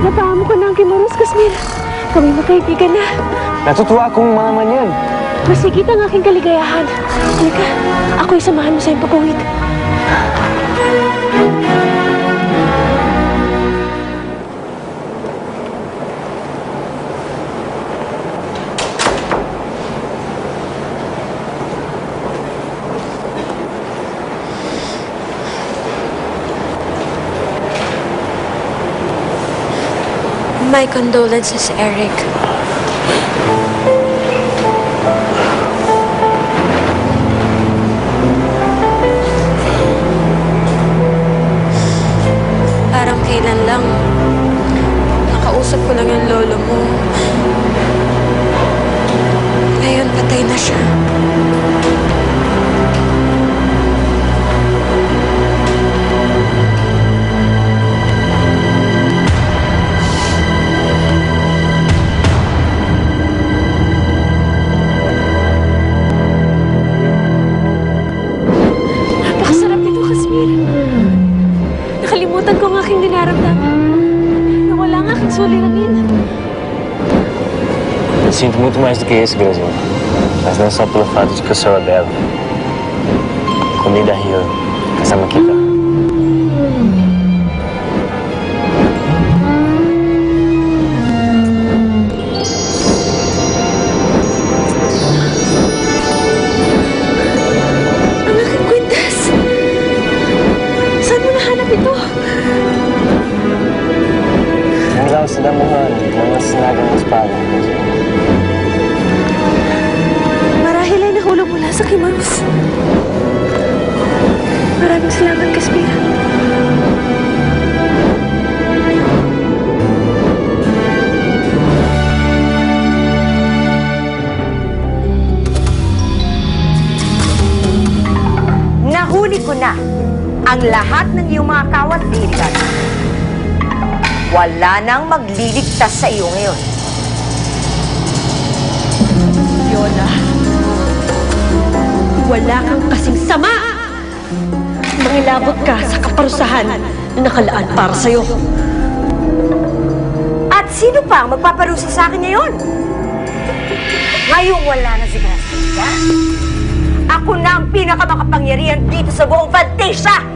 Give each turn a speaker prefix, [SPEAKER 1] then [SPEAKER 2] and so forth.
[SPEAKER 1] Napaamo ko na ang Kimaros, Kasmir. Kami magkaibigan na.
[SPEAKER 2] Natutuwa akong malaman yan.
[SPEAKER 1] Mas higit ang aking kaligayahan. Halika, ako'y samahan mo sa iyong pag-uwid.
[SPEAKER 3] My condolences, Eric. Parang kailan lang nakausap ko lang yung lolo mo. Ngayon, patay na siya.
[SPEAKER 1] Nakalimutan ko ang aking dinaramdaman. Nawala ang aking suliranin.
[SPEAKER 2] Sinto muito mais do que isso, Grazinha. Mas não só pelo fato de que eu sou a Bela. Kundi dahil kasama kita.
[SPEAKER 1] Ang aking kwintas! Saan mo nahanap ito?
[SPEAKER 2] Mula sa damuhan, mga sinagang espada.
[SPEAKER 1] Marahil ay nahulog mula sa Kimaros. Maraming salamat, Kasmir.
[SPEAKER 4] Nahuli ko na ang lahat ng iyong mga kawat-birigan. Wala nang magliligtas sa iyo ngayon.
[SPEAKER 1] Yola, wala kang kasing sama! Mangilabot ka sa kaparusahan na nakalaan para sa'yo.
[SPEAKER 4] At sino pa ang magpaparusa sa akin ngayon? Ngayong wala na si Gracia. Ako na ang pinakamakapangyarihan dito sa buong Fantasia!